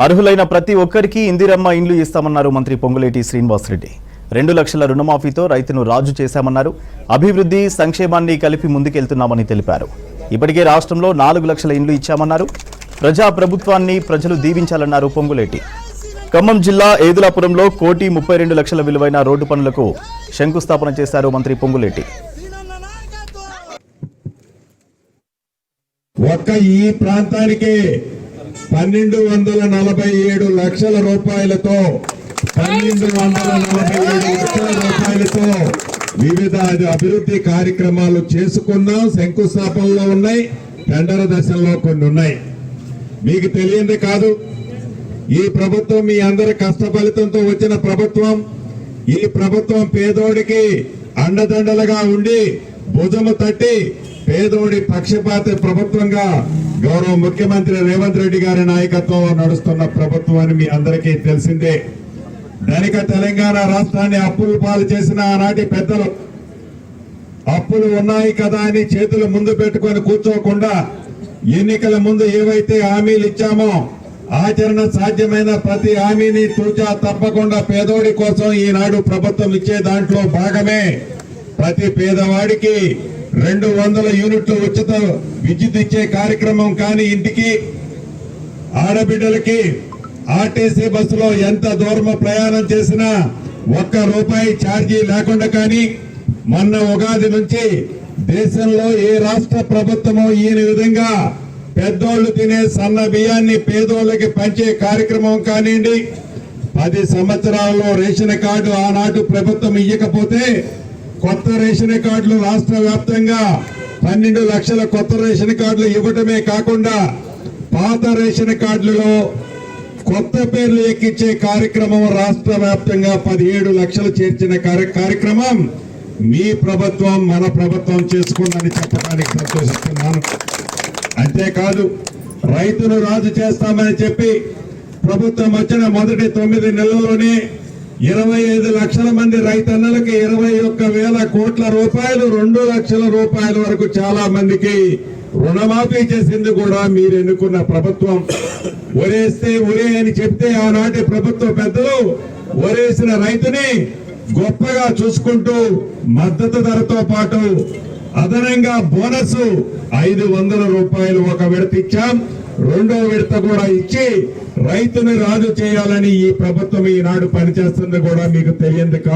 అర్హులైన ప్రతి ఒక్కరికి ఇందిరమ్మ ఇండ్లు ఇస్తామన్నారు మంత్రి పొంగులేటి శ్రీనివాసరెడ్డి. 2 లక్షల రుణమాఫీతో రైతును రాజు చేశామన్నారు. అభివృద్ధి సంక్షేమాన్ని కలిపి ముందుకెళ్తున్నామని తెలిపారు. ఇప్పటికే రాష్ట్రంలో 4 లక్షల ఇండ్లు ఇచ్చామన్నారు. ప్రజా ప్రభుత్వాన్ని ప్రజలు దీవించాలన్నారు పొంగులేటి. ఖమ్మం జిల్లా ఏదులాపురంలో 1,32 లక్షల విలువైన రోడ్డు పనులకు శంకుస్థాపన చేశారు మంత్రి పొంగులేటి. ఒక్క ఈ ప్రాంతానికి 1247 లక్షల రూపాయలతో వివిధ అభివృద్ధి కార్యక్రమాలు చేసుకున్నాం. శంకుస్థాపనలో ఉన్నాయి, టెండర్ దశల్లో కొన్ని ఉన్నాయి. మీకు తెలియంది కాదు, ఈ ప్రభుత్వం మీ అందరి కష్ట ఫలితంతో వచ్చిన ప్రభుత్వం. ఈ ప్రభుత్వం పేదోడికి అండదండలుగా ఉండి భుజము తట్టి పేదోడి పక్షపాత ప్రభుత్వంగా గౌరవ ముఖ్యమంత్రి రేవంత్ రెడ్డి గారి నాయకత్వంలో నడుస్తున్న ప్రభుత్వం అని మీ అందరికీ తెలిసిందే. ధనిక తెలంగాణ రాష్ట్రాన్ని అప్పులు పాలు చేసిన ఆనాటి పెద్దలు అప్పులు ఉన్నాయి కదా అని చేతులు ముందు పెట్టుకొని కూర్చోకుండా ఎన్నికల ముందు ఏవైతే హామీలు ఇచ్చామో ఆచరణ సాధ్యమైన ప్రతి హామీని తూచా తప్పకుండా పేదోడి కోసం ఈనాడు ప్రభుత్వం ఇచ్చే దాంట్లో భాగమే ప్రతి పేదవాడికి 200 యూనిట్లు ఉచిత విద్యుత్ ఇచ్చే కార్యక్రమం. కానీ ఇంటికి ఆడబిడ్డలకి ఆర్టీసీ బస్సులో ఎంత దూరం ప్రయాణం చేసినా ₹1 ఛార్జీ లేకుండా, కానీ మొన్న ఉగాది నుంచి దేశంలో ఏ రాష్ట్ర ప్రభుత్వమో ఈ విధంగా పెద్దోళ్లు తినే సన్న బియ్యాన్ని పేదోళ్ళకి పంచే కార్యక్రమం కానివ్వండి. 10 సంవత్సరాల్లో రేషన్ కార్డు ఆనాడు ప్రభుత్వం ఇవ్వకపోతే కొత్త రేషన్ కార్డులు రాష్ట్ర వ్యాప్తంగా 12 లక్షల కొత్త రేషన్ కార్డులు ఇవ్వటమే కాకుండా పాత రేషన్ కార్డులలో కొత్త పేర్లు ఎక్కించే కార్యక్రమం రాష్ట్ర వ్యాప్తంగా 17 లక్షలు చేర్చిన కార్యక్రమం మీ ప్రభుత్వం మన ప్రభుత్వం చేసుకుందని చెప్పడానికి సంతోషిస్తున్నాను. అంతేకాదు, రైతును రాజు చేస్తామని చెప్పి ప్రభుత్వం వచ్చిన మొదటి 9 నెలల్లోనే 25 లక్షల మంది రైతన్నలకి 21,000 కోట్ల రూపాయలు, 2 లక్షల రూపాయల వరకు చాలా మందికి రుణమాఫీ చేసింది కూడా మీరు ఎన్నుకున్న ప్రభుత్వం. ఒరేస్తే ఒరే అని చెప్తే ఆనాటి ప్రభుత్వ పెద్దలు ఒరేసిన రైతుని గొప్పగా చూసుకుంటూ మద్దతు ధరతో పాటు అదనంగా బోనస్ 500 రూపాయలు ఒక విడత ఇచ్చాం. 2వ విడత కూడా ఇచ్చి రైతుని రాజు చేయాలని ఈ ప్రభుత్వం ఈనాడు పనిచేస్తుంది కూడా మీకు తెలియంది కాదు.